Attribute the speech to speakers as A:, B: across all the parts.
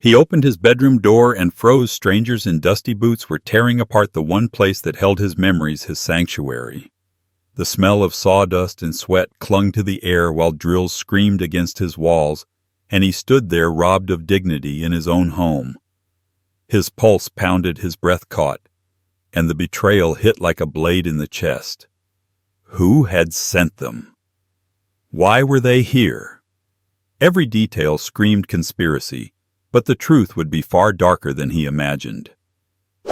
A: He opened his bedroom door and froze. Strangers in dusty boots were tearing apart the one place that held his memories, his sanctuary. The smell of sawdust and sweat clung to the air while drills screamed against his walls, and he stood there robbed of dignity in his own home. His pulse pounded, his breath caught, and the betrayal hit like a blade in the chest. Who had sent them? Why were they here? Every detail screamed conspiracy, but the truth would be far darker than he imagined.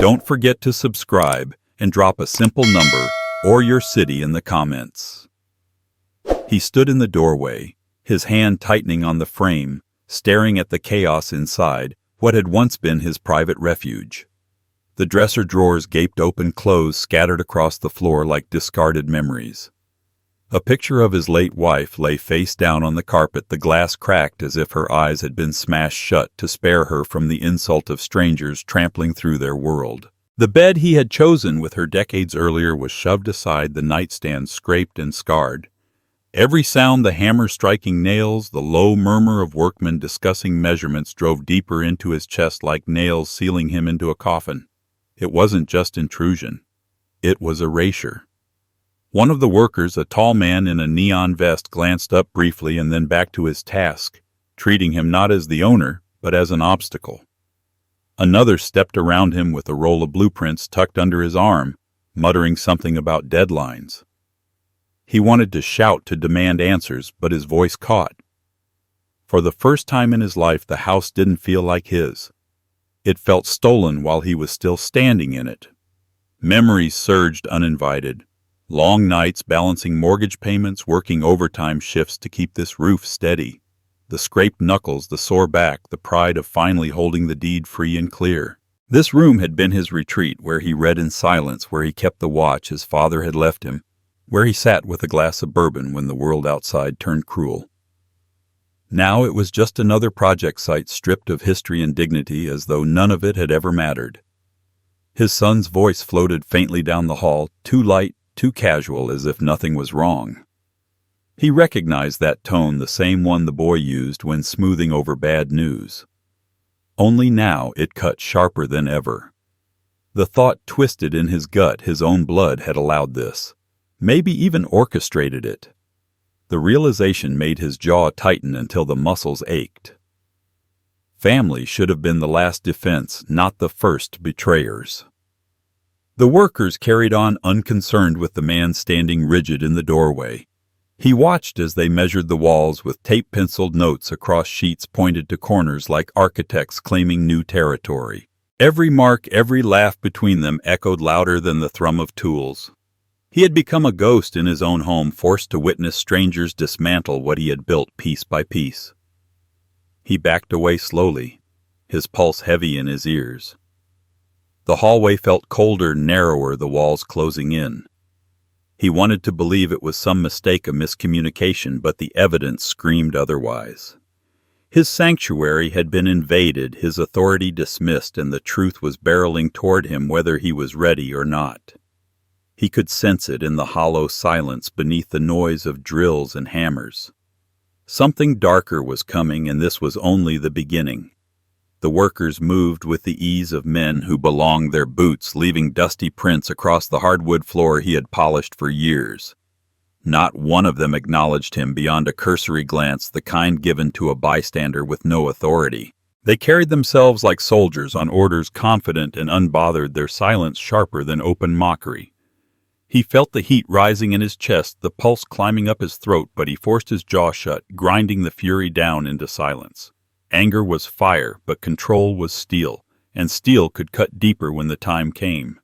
A: Don't forget to subscribe and drop a simple number or your city in the comments. He stood in the doorway, his hand tightening on the frame, staring at the chaos inside what had once been his private refuge. The dresser drawers gaped open, clothes scattered across the floor like discarded memories. A picture of his late wife lay face down on the carpet, the glass cracked as if her eyes had been smashed shut to spare her from the insult of strangers trampling through their world. The bed he had chosen with her decades earlier was shoved aside, the nightstand scraped and scarred. Every sound, the hammer striking nails, the low murmur of workmen discussing measurements, drove deeper into his chest like nails sealing him into a coffin. It wasn't just intrusion. It was erasure. One of the workers, a tall man in a neon vest, glanced up briefly and then back to his task, treating him not as the owner, but as an obstacle. Another stepped around him with a roll of blueprints tucked under his arm, muttering something about deadlines. He wanted to shout, to demand answers, but his voice caught. For the first time in his life, the house didn't feel like his. It felt stolen while he was still standing in it. Memories surged uninvited. Long nights balancing mortgage payments, working overtime shifts to keep this roof steady. The scraped knuckles, the sore back, the pride of finally holding the deed free and clear. This room had been his retreat, where he read in silence, where he kept the watch his father had left him, where he sat with a glass of bourbon when the world outside turned cruel. Now it was just another project site stripped of history and dignity, as though none of it had ever mattered. His son's voice floated faintly down the hall, too light, too casual, as if nothing was wrong. He recognized that tone, the same one the boy used when smoothing over bad news. Only now it cut sharper than ever. The thought twisted in his gut. His own blood had allowed this, maybe even orchestrated it. The realization made his jaw tighten until the muscles ached. Family should have been the last defense, not the first betrayers. The workers carried on, unconcerned with the man standing rigid in the doorway. He watched as they measured the walls with tape-penciled notes across sheets pointed to corners like architects claiming new territory. Every mark, every laugh between them echoed louder than the thrum of tools. He had become a ghost in his own home, forced to witness strangers dismantle what he had built piece by piece. He backed away slowly, his pulse heavy in his ears. The hallway felt colder, narrower, the walls closing in. He wanted to believe it was some mistake, a miscommunication, but the evidence screamed otherwise. His sanctuary had been invaded, his authority dismissed, and the truth was barreling toward him whether he was ready or not. He could sense it in the hollow silence beneath the noise of drills and hammers. Something darker was coming, and this was only the beginning. The workers moved with the ease of men who belonged, their boots leaving dusty prints across the hardwood floor he had polished for years. Not one of them acknowledged him beyond a cursory glance, the kind given to a bystander with no authority. They carried themselves like soldiers on orders, confident and unbothered, their silence sharper than open mockery. He felt the heat rising in his chest, the pulse climbing up his throat, but he forced his jaw shut, grinding the fury down into silence. Anger was fire, but control was steel, and steel could cut deeper when the time came.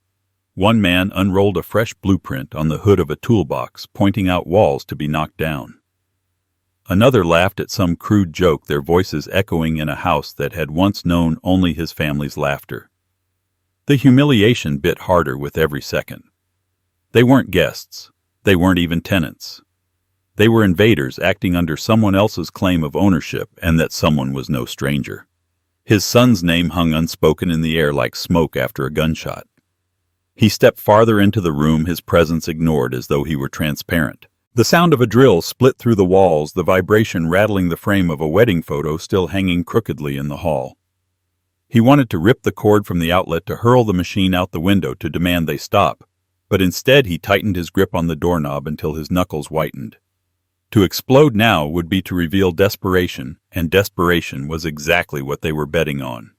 A: One man unrolled a fresh blueprint on the hood of a toolbox, pointing out walls to be knocked down. Another laughed at some crude joke, their voices echoing in a house that had once known only his family's laughter. The humiliation bit harder with every second. They weren't guests. They weren't even tenants. They were invaders acting under someone else's claim of ownership, and that someone was no stranger. His son's name hung unspoken in the air like smoke after a gunshot. He stepped farther into the room, his presence ignored as though he were transparent. The sound of a drill split through the walls, the vibration rattling the frame of a wedding photo still hanging crookedly in the hall. He wanted to rip the cord from the outlet to hurl the machine out the window to demand they stop, but instead he tightened his grip on the doorknob until his knuckles whitened. To explode now would be to reveal desperation, and desperation was exactly what they were betting on.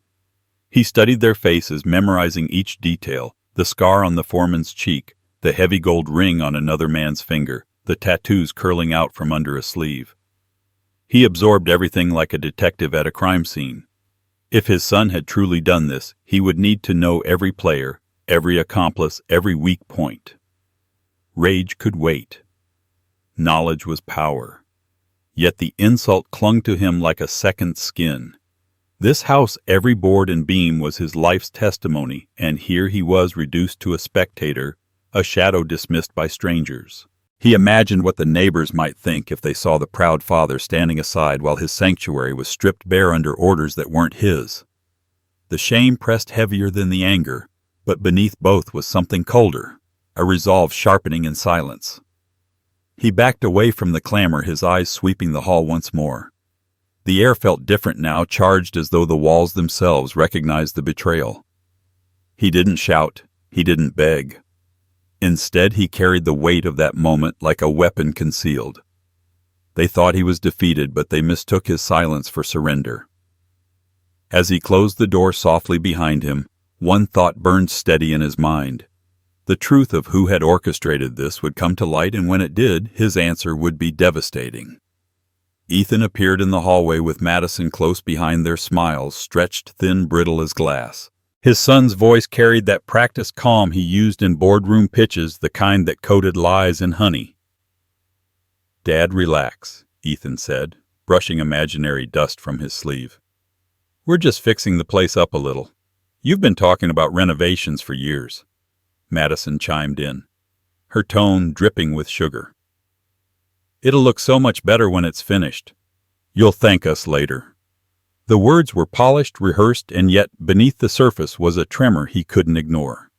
A: He studied their faces, memorizing each detail, the scar on the foreman's cheek, the heavy gold ring on another man's finger, the tattoos curling out from under a sleeve. He absorbed everything like a detective at a crime scene. If his son had truly done this, he would need to know every player, every accomplice, every weak point. Rage could wait. Knowledge was power. Yet the insult clung to him like a second skin. This house, every board and beam, was his life's testimony, and here he was reduced to a spectator, a shadow dismissed by strangers. He imagined what the neighbors might think if they saw the proud father standing aside while his sanctuary was stripped bare under orders that weren't his. The shame pressed heavier than the anger, but beneath both was something colder, a resolve sharpening in silence. He backed away from the clamor, his eyes sweeping the hall once more. The air felt different now, charged as though the walls themselves recognized the betrayal. He didn't shout, he didn't beg. Instead, he carried the weight of that moment like a weapon concealed. They thought he was defeated, but they mistook his silence for surrender. As he closed the door softly behind him, one thought burned steady in his mind. The truth of who had orchestrated this would come to light, and when it did, his answer would be devastating. Ethan appeared in the hallway with Madison close behind, their smiles stretched thin, brittle as glass. His son's voice carried that practiced calm he used in boardroom pitches, the kind that coated lies in honey. "Dad, relax," Ethan said, brushing imaginary dust from his sleeve. "We're just fixing the place up a little. You've been talking about renovations for years." Madison chimed in, her tone dripping with sugar. "It'll look so much better when it's finished. You'll thank us later." The words were polished, rehearsed, and yet beneath the surface was a tremor he couldn't ignore.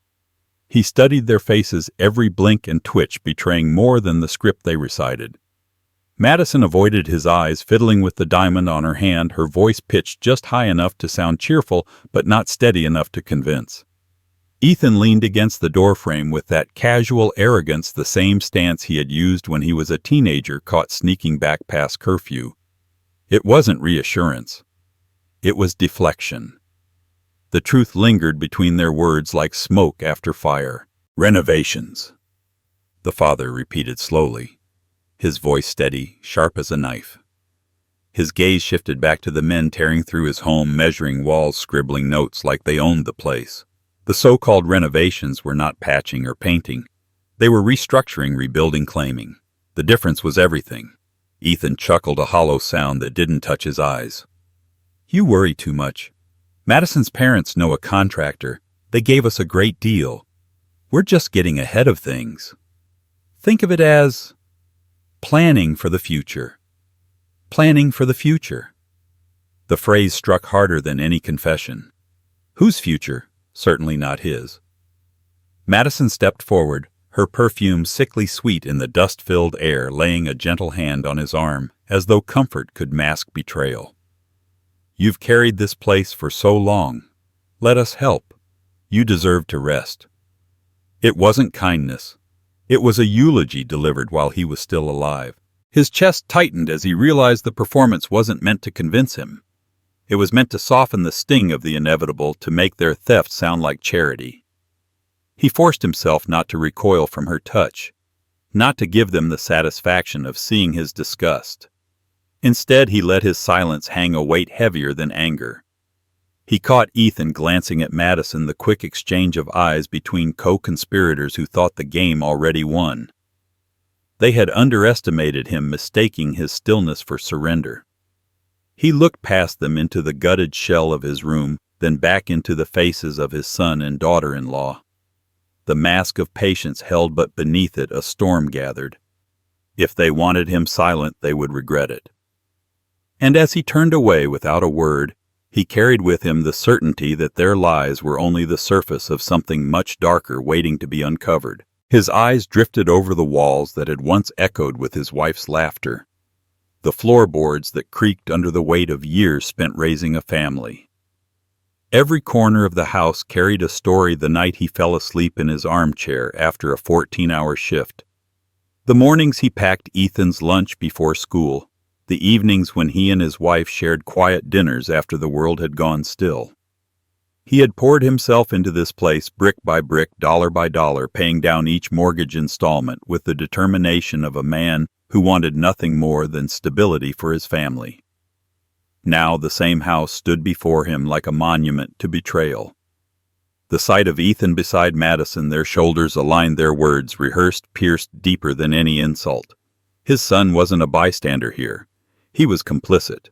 A: He studied their faces, every blink and twitch betraying more than the script they recited. Madison avoided his eyes, fiddling with the diamond on her hand, her voice pitched just high enough to sound cheerful, but not steady enough to convince. Ethan leaned against the doorframe with that casual arrogance, the same stance he had used when he was a teenager caught sneaking back past curfew. It wasn't reassurance. It was deflection. The truth lingered between their words like smoke after fire. "Renovations," the father repeated slowly, his voice steady, sharp as a knife. His gaze shifted back to the men tearing through his home, measuring walls, scribbling notes like they owned the place. The so-called renovations were not patching or painting. They were restructuring, rebuilding, claiming. The difference was everything. Ethan chuckled, a hollow sound that didn't touch his eyes. "You worry too much. Madison's parents know a contractor. They gave us a great deal. We're just getting ahead of things. Think of it as planning for the future. Planning for the future." The phrase struck harder than any confession. Whose future? Certainly not his. Madison stepped forward, her perfume sickly sweet in the dust-filled air, laying a gentle hand on his arm, as though comfort could mask betrayal. "You've carried this place for so long. Let us help. You deserve to rest." It wasn't kindness. It was a eulogy delivered while he was still alive. His chest tightened as he realized the performance wasn't meant to convince him. It was meant to soften the sting of the inevitable, to make their theft sound like charity. He forced himself not to recoil from her touch, not to give them the satisfaction of seeing his disgust. Instead, he let his silence hang a weight heavier than anger. He caught Ethan glancing at Madison, the quick exchange of eyes between co-conspirators who thought the game already won. They had underestimated him, mistaking his stillness for surrender. He looked past them into the gutted shell of his room, then back into the faces of his son and daughter-in-law. The mask of patience held, but beneath it a storm gathered. If they wanted him silent, they would regret it. And as he turned away without a word, he carried with him the certainty that their lies were only the surface of something much darker waiting to be uncovered. His eyes drifted over the walls that had once echoed with his wife's laughter, the floorboards that creaked under the weight of years spent raising a family. Every corner of the house carried a story the night he fell asleep in his armchair after a 14-hour shift. The mornings he packed Ethan's lunch before school, the evenings when he and his wife shared quiet dinners after the world had gone still. He had poured himself into this place brick by brick, dollar by dollar, paying down each mortgage installment with the determination of a man who wanted nothing more than stability for his family. Now the same house stood before him like a monument to betrayal. The sight of Ethan beside Madison, their shoulders aligned, their words rehearsed, pierced deeper than any insult. His son wasn't a bystander here. He was complicit.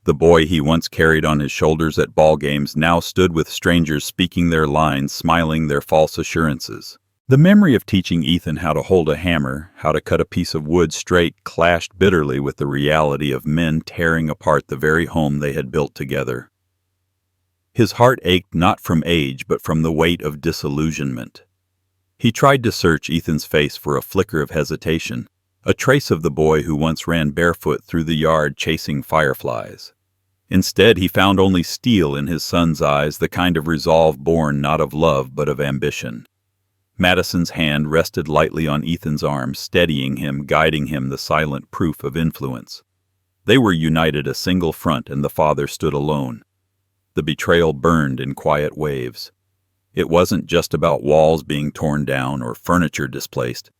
A: The boy he once carried on his shoulders at ball games now stood with strangers, speaking their lines, smiling their false assurances. The memory of teaching Ethan how to hold a hammer, how to cut a piece of wood straight, clashed bitterly with the reality of men tearing apart the very home they had built together. His heart ached not from age, but from the weight of disillusionment. He tried to search Ethan's face for a flicker of hesitation, a trace of the boy who once ran barefoot through the yard chasing fireflies. Instead, he found only steel in his son's eyes, the kind of resolve born not of love but of ambition. Madison's hand rested lightly on Ethan's arm, steadying him, guiding him, the silent proof of influence. They were united, a single front, and the father stood alone. The betrayal burned in quiet waves. It wasn't just about walls being torn down or furniture displaced.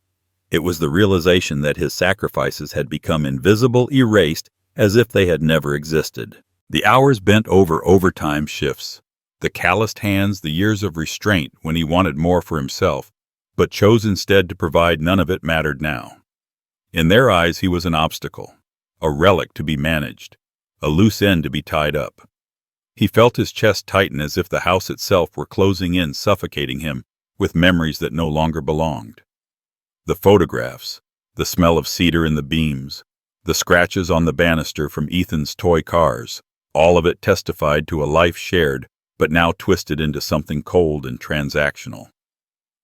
A: It was the realization that his sacrifices had become invisible, erased, as if they had never existed. The hours bent over overtime shifts, the calloused hands, the years of restraint when he wanted more for himself, but chose instead to provide. None of it mattered now. In their eyes he was an obstacle, a relic to be managed, a loose end to be tied up. He felt his chest tighten as if the house itself were closing in, suffocating him with memories that no longer belonged. The photographs, the smell of cedar in the beams, the scratches on the banister from Ethan's toy cars, all of it testified to a life shared, but now twisted into something cold and transactional.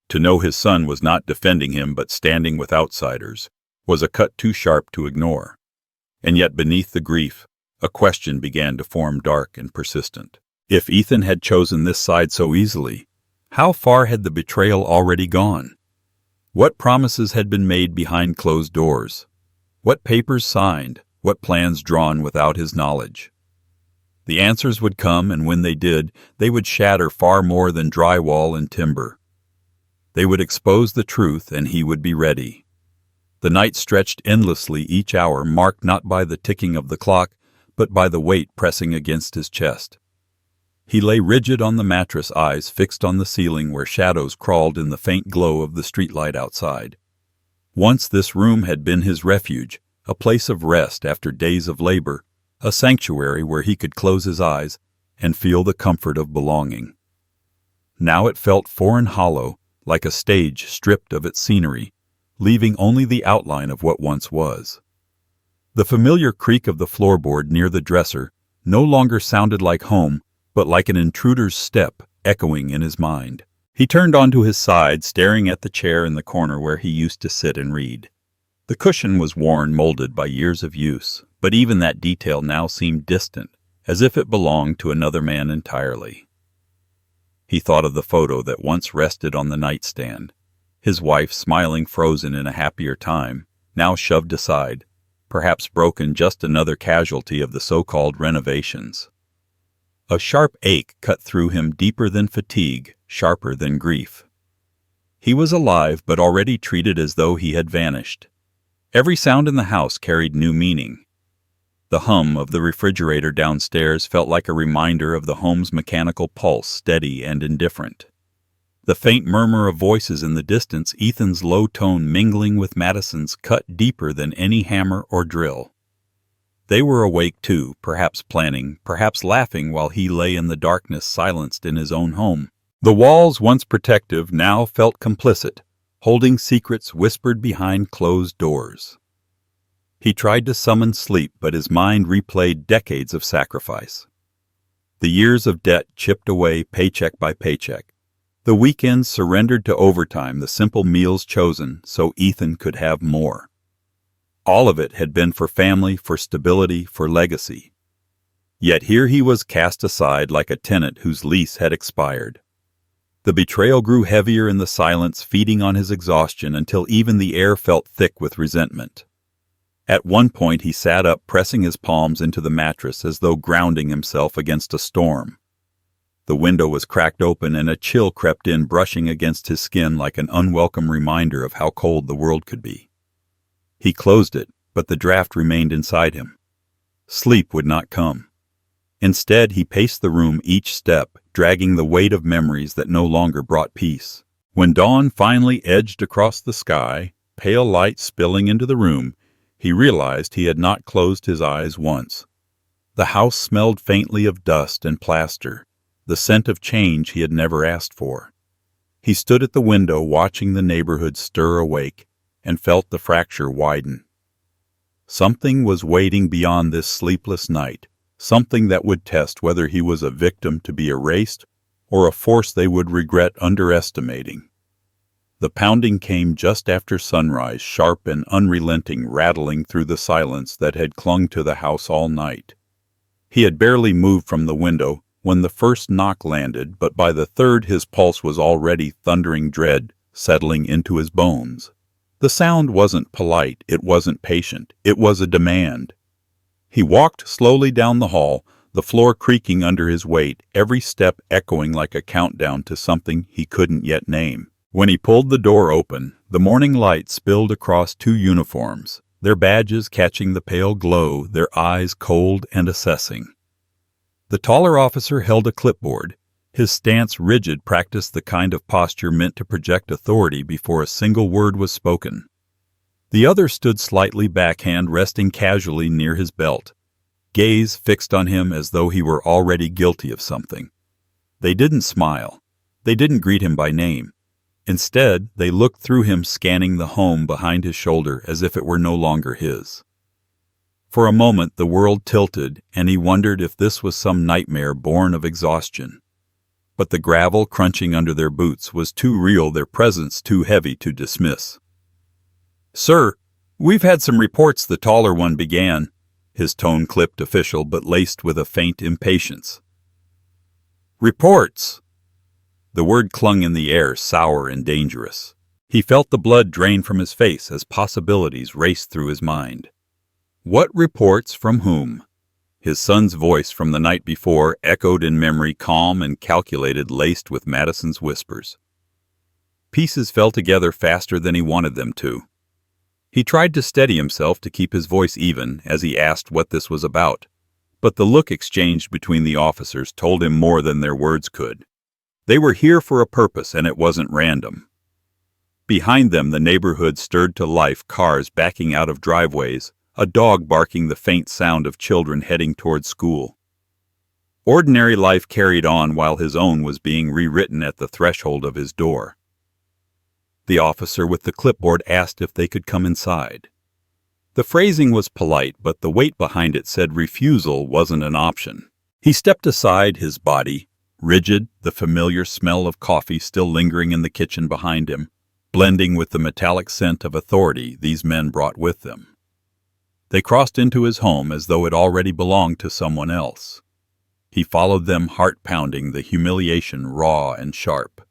A: To know his son was not defending him but standing with outsiders was a cut too sharp to ignore. And yet beneath the grief, a question began to form, dark and persistent. If Ethan had chosen this side so easily, how far had the betrayal already gone? What promises had been made behind closed doors? What papers signed? What plans drawn without his knowledge? The answers would come, and when they did, they would shatter far more than drywall and timber. They would expose the truth, and he would be ready. The night stretched endlessly, each hour marked not by the ticking of the clock, but by the weight pressing against his chest. He lay rigid on the mattress, eyes fixed on the ceiling where shadows crawled in the faint glow of the streetlight outside. Once this room had been his refuge, a place of rest after days of labor, a sanctuary where he could close his eyes and feel the comfort of belonging. Now it felt foreign, hollow, like a stage stripped of its scenery, leaving only the outline of what once was. The familiar creak of the floorboard near the dresser no longer sounded like home, but like an intruder's step echoing in his mind. He turned onto his side, staring at the chair in the corner where he used to sit and read. The cushion was worn, molded by years of use, but even that detail now seemed distant, as if it belonged to another man entirely. He thought of the photo that once rested on the nightstand, his wife smiling, frozen in a happier time, now shoved aside, perhaps broken, just another casualty of the so-called renovations. A sharp ache cut through him, deeper than fatigue, sharper than grief. He was alive, but already treated as though he had vanished. Every sound in the house carried new meaning. The hum of the refrigerator downstairs felt like a reminder of the home's mechanical pulse, steady and indifferent. The faint murmur of voices in the distance, Ethan's low tone mingling with Madison's, cut deeper than any hammer or drill. They were awake too, perhaps planning, perhaps laughing, while he lay in the darkness, silenced in his own home. The walls, once protective, now felt complicit, holding secrets whispered behind closed doors. He tried to summon sleep, but his mind replayed decades of sacrifice. The years of debt chipped away paycheck by paycheck. The weekends surrendered to overtime, the simple meals chosen so Ethan could have more. All of it had been for family, for stability, for legacy. Yet here he was cast aside like a tenant whose lease had expired. The betrayal grew heavier in the silence, feeding on his exhaustion until even the air felt thick with resentment. At one point he sat up, pressing his palms into the mattress as though grounding himself against a storm. The window was cracked open and a chill crept in, brushing against his skin like an unwelcome reminder of how cold the world could be. He closed it, but the draft remained inside him. Sleep would not come. Instead, he paced the room each step, dragging the weight of memories that no longer brought peace. When dawn finally edged across the sky, pale light spilling into the room, he realized he had not closed his eyes once. The house smelled faintly of dust and plaster, the scent of change he had never asked for. He stood at the window watching the neighborhood stir awake, and felt the fracture widen. Something was waiting beyond this sleepless night, something that would test whether he was a victim to be erased or a force they would regret underestimating. The pounding came just after sunrise, sharp and unrelenting, rattling through the silence that had clung to the house all night. He had barely moved from the window when the first knock landed, but by the third his pulse was already thundering, dread settling into his bones. The sound wasn't polite, it wasn't patient, it was a demand. He walked slowly down the hall, the floor creaking under his weight, every step echoing like a countdown to something he couldn't yet name. When he pulled the door open, the morning light spilled across two uniforms, their badges catching the pale glow, their eyes cold and assessing. The taller officer held a clipboard. His stance rigid, practiced the kind of posture meant to project authority before a single word was spoken. The other stood slightly back, hand resting casually near his belt, gaze fixed on him as though he were already guilty of something. They didn't smile. They didn't greet him by name. Instead, they looked through him, scanning the home behind his shoulder as if it were no longer his. For a moment the world tilted, and he wondered if this was some nightmare born of exhaustion. But the gravel crunching under their boots was too real, their presence too heavy to dismiss. "Sir, we've had some reports," the taller one began, his tone clipped, official, but laced with a faint impatience. "Reports!" The word clung in the air, sour and dangerous. He felt the blood drain from his face as possibilities raced through his mind. What reports from whom? His son's voice from the night before echoed in memory, calm and calculated, laced with Madison's whispers. Pieces fell together faster than he wanted them to. He tried to steady himself to keep his voice even as he asked what this was about, but the look exchanged between the officers told him more than their words could. They were here for a purpose, and it wasn't random. Behind them, the neighborhood stirred to life, cars backing out of driveways, a dog barking, the faint sound of children heading toward school. Ordinary life carried on while his own was being rewritten at the threshold of his door. The officer with the clipboard asked if they could come inside. The phrasing was polite, but the weight behind it said refusal wasn't an option. He stepped aside, his body rigid, the familiar smell of coffee still lingering in the kitchen behind him, blending with the metallic scent of authority these men brought with them. They crossed into his home as though it already belonged to someone else. He followed them, heart pounding, the humiliation raw and sharp.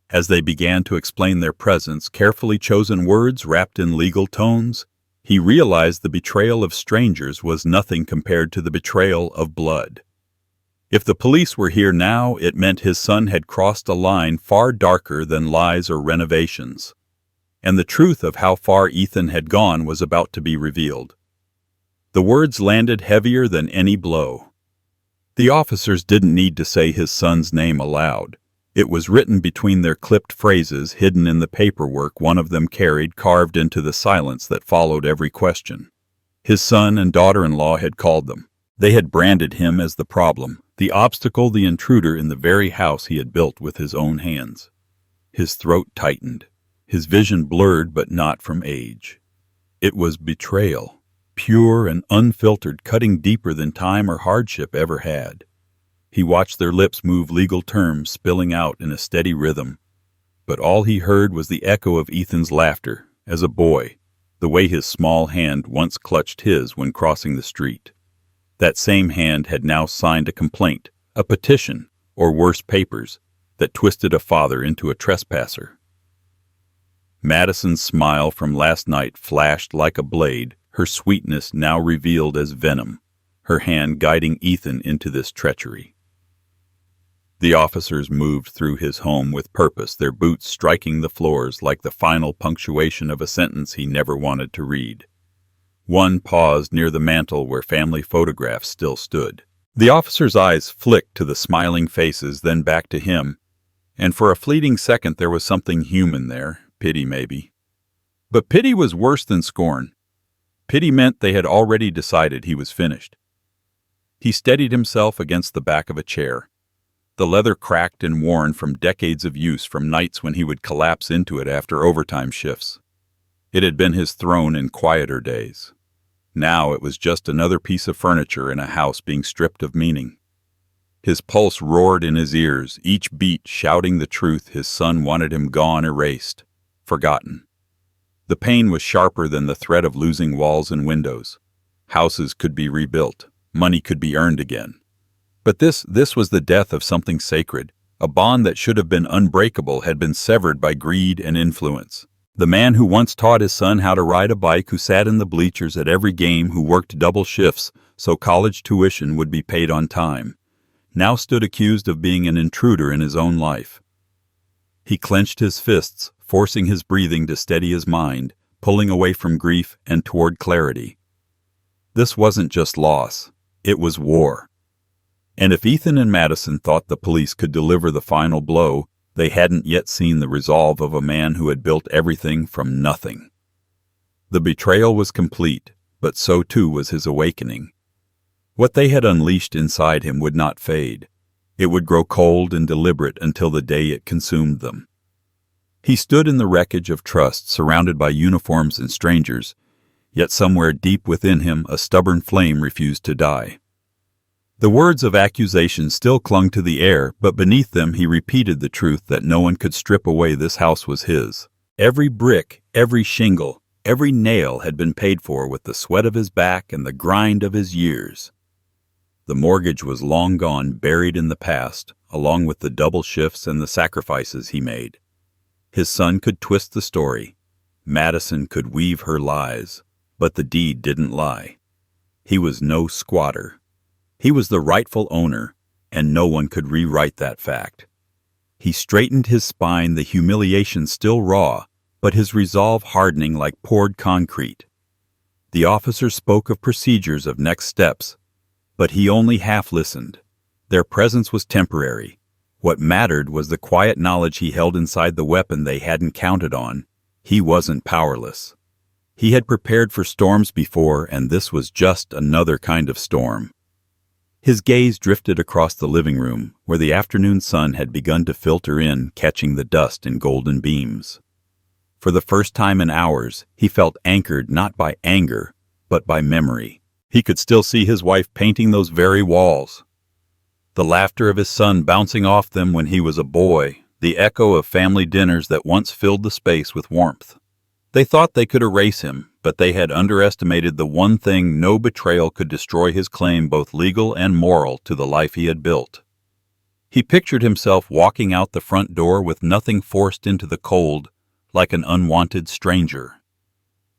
A: As they began to explain their presence, carefully chosen words wrapped in legal tones, he realized the betrayal of strangers was nothing compared to the betrayal of blood. If the police were here now, it meant his son had crossed a line far darker than lies or renovations. And the truth of how far Ethan had gone was about to be revealed. The words landed heavier than any blow. The officers didn't need to say his son's name aloud. It was written between their clipped phrases, hidden in the paperwork one of them carried, carved into the silence that followed every question. His son and daughter-in-law had called them. They had branded him as the problem, the obstacle, the intruder in the very house he had built with his own hands. His throat tightened, his vision blurred, but not from age. It was betrayal, pure and unfiltered, cutting deeper than time or hardship ever had. He watched their lips move, legal terms spilling out in a steady rhythm. But all he heard was the echo of Ethan's laughter, as a boy, the way his small hand once clutched his when crossing the street. That same hand had now signed a complaint, a petition, or worse papers, that twisted a father into a trespasser. Madison's smile from last night flashed like a blade, her sweetness now revealed as venom, her hand guiding Ethan into this treachery. The officers moved through his home with purpose, their boots striking the floors like the final punctuation of a sentence he never wanted to read. One paused near the mantel where family photographs still stood. The officer's eyes flicked to the smiling faces, then back to him, and for a fleeting second there was something human there, pity maybe. But pity was worse than scorn. Pity meant they had already decided he was finished. He steadied himself against the back of a chair. The leather cracked and worn from decades of use, from nights when he would collapse into it after overtime shifts. It had been his throne in quieter days. Now it was just another piece of furniture in a house being stripped of meaning. His pulse roared in his ears, each beat shouting the truth his son wanted him gone, erased, forgotten. The pain was sharper than the threat of losing walls and windows. Houses could be rebuilt, money could be earned again. But this was the death of something sacred. A bond that should have been unbreakable had been severed by greed and influence. The man who once taught his son how to ride a bike, who sat in the bleachers at every game, who worked double shifts so college tuition would be paid on time, now stood accused of being an intruder in his own life. He clenched his fists, forcing his breathing to steady his mind, pulling away from grief and toward clarity. This wasn't just loss, it was war. And if Ethan and Madison thought the police could deliver the final blow, they hadn't yet seen the resolve of a man who had built everything from nothing. The betrayal was complete, but so too was his awakening. What they had unleashed inside him would not fade. It would grow cold and deliberate until the day it consumed them. He stood in the wreckage of trust, surrounded by uniforms and strangers, yet somewhere deep within him a stubborn flame refused to die. The words of accusation still clung to the air, but beneath them he repeated the truth that no one could strip away. This house was his. Every brick, every shingle, every nail had been paid for with the sweat of his back and the grind of his years. The mortgage was long gone, buried in the past, along with the double shifts and the sacrifices he made. His son could twist the story. Madison could weave her lies, but the deed didn't lie. He was no squatter. He was the rightful owner, and no one could rewrite that fact. He straightened his spine, the humiliation still raw, but his resolve hardening like poured concrete. The officer spoke of procedures, of next steps, but he only half listened. Their presence was temporary. What mattered was the quiet knowledge he held inside the weapon they hadn't counted on. He wasn't powerless. He had prepared for storms before, and this was just another kind of storm. His gaze drifted across the living room, where the afternoon sun had begun to filter in, catching the dust in golden beams. For the first time in hours, he felt anchored not by anger, but by memory. He could still see his wife painting those very walls. The laughter of his son bouncing off them when he was a boy, the echo of family dinners that once filled the space with warmth. They thought they could erase him, but they had underestimated the one thing: no betrayal could destroy his claim, both legal and moral, to the life he had built. He pictured himself walking out the front door with nothing forced into the cold, like an unwanted stranger.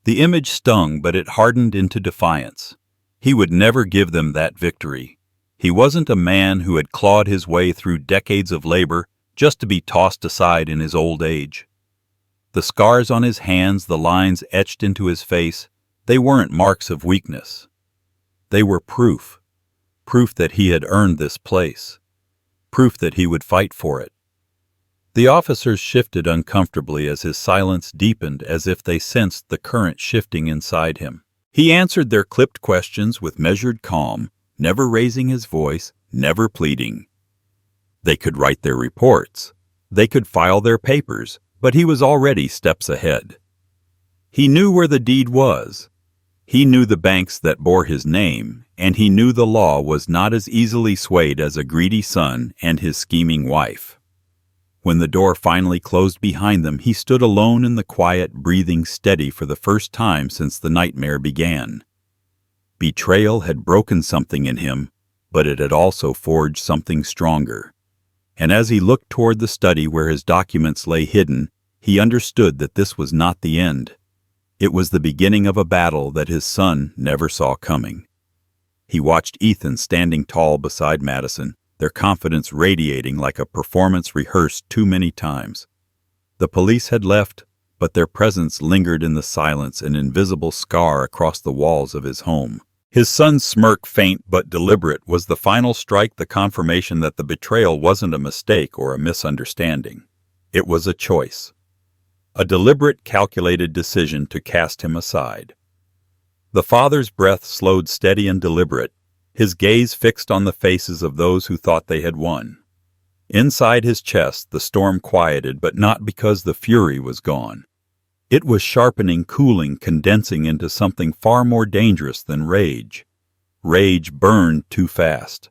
A: The image stung, but it hardened into defiance. He would never give them that victory. He wasn't a man who had clawed his way through decades of labor just to be tossed aside in his old age. The scars on his hands, the lines etched into his face, they weren't marks of weakness. They were proof that he had earned this place, proof that he would fight for it. The officers shifted uncomfortably as his silence deepened, as if they sensed the current shifting inside him. He answered their clipped questions with measured calm, never raising his voice, never pleading. They could write their reports. They could file their papers. But he was already steps ahead. He knew where the deed was. He knew the banks that bore his name, and he knew the law was not as easily swayed as a greedy son and his scheming wife. When the door finally closed behind them, he stood alone in the quiet, breathing steady for the first time since the nightmare began. Betrayal had broken something in him, but it had also forged something stronger. And as he looked toward the study where his documents lay hidden, he understood that this was not the end. It was the beginning of a battle that his son never saw coming. He watched Ethan standing tall beside Madison, their confidence radiating like a performance rehearsed too many times. The police had left, but their presence lingered in the silence, an invisible scar across the walls of his home. His son's smirk, faint but deliberate, was the final strike, the confirmation that the betrayal wasn't a mistake or a misunderstanding. It was a choice. A deliberate, calculated decision to cast him aside. The father's breath slowed, steady and deliberate, his gaze fixed on the faces of those who thought they had won. Inside his chest, the storm quieted, but not because the fury was gone. It was sharpening, cooling, condensing into something far more dangerous than rage. Rage burned too fast.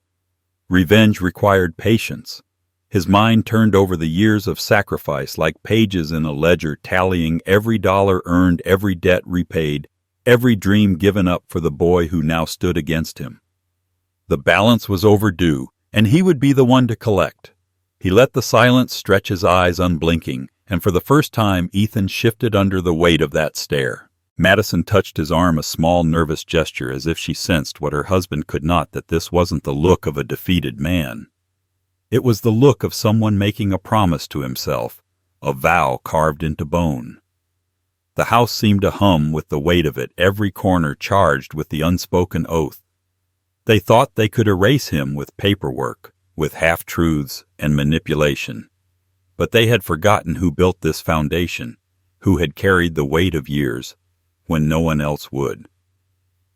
A: Revenge required patience. His mind turned over the years of sacrifice like pages in a ledger, tallying every dollar earned, every debt repaid, every dream given up for the boy who now stood against him. The balance was overdue, and he would be the one to collect. He let the silence stretch his eyes unblinking, and for the first time Ethan shifted under the weight of that stare. Madison touched his arm, a small, nervous gesture, as if she sensed what her husband could not, that this wasn't the look of a defeated man. It was the look of someone making a promise to himself, a vow carved into bone. The house seemed to hum with the weight of it, every corner charged with the unspoken oath. They thought they could erase him with paperwork, with half-truths and manipulation. But they had forgotten who built this foundation, who had carried the weight of years when no one else would.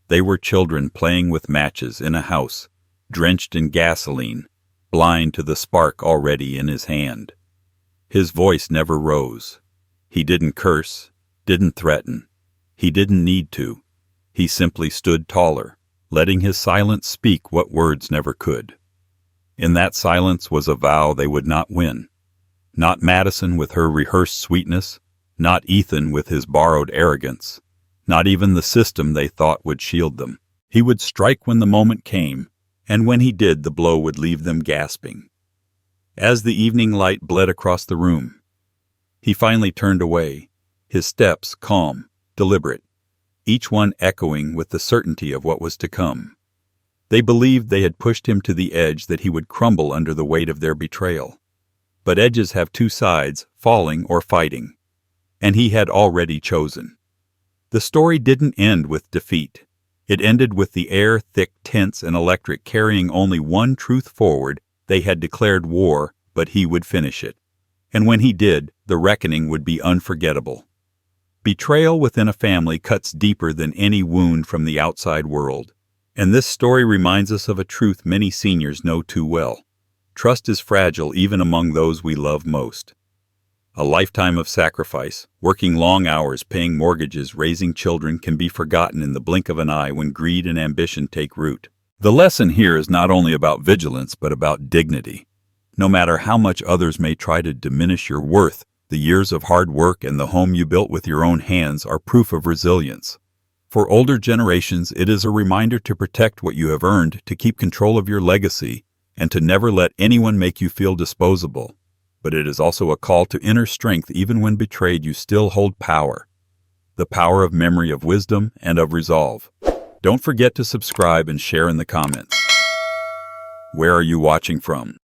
A: They were children playing with matches in a house, drenched in gasoline, blind to the spark already in his hand. His voice never rose. He didn't curse, didn't threaten. He didn't need to. He simply stood taller, letting his silence speak what words never could. In that silence was a vow they would not win. Not Madison with her rehearsed sweetness, not Ethan with his borrowed arrogance, not even the system they thought would shield them. He would strike when the moment came, and when he did, the blow would leave them gasping. As the evening light bled across the room, he finally turned away, his steps calm, deliberate, each one echoing with the certainty of what was to come. They believed they had pushed him to the edge, that he would crumble under the weight of their betrayal. But edges have two sides, falling or fighting, and he had already chosen. The story didn't end with defeat. It ended with the air thick, tense, and electric, carrying only one truth forward. They had declared war, but he would finish it. And when he did, the reckoning would be unforgettable. Betrayal within a family cuts deeper than any wound from the outside world. And this story reminds us of a truth many seniors know too well. Trust is fragile even among those we love most. A lifetime of sacrifice, working long hours, paying mortgages, raising children can be forgotten in the blink of an eye when greed and ambition take root. The lesson here is not only about vigilance, but about dignity. No matter how much others may try to diminish your worth, the years of hard work and the home you built with your own hands are proof of resilience. For older generations, it is a reminder to protect what you have earned, to keep control of your legacy, and to never let anyone make you feel disposable. But it is also a call to inner strength. Even when betrayed, you still hold power. The power of memory, of wisdom, and of resolve. Don't forget to subscribe and share in the comments. Where are you watching from?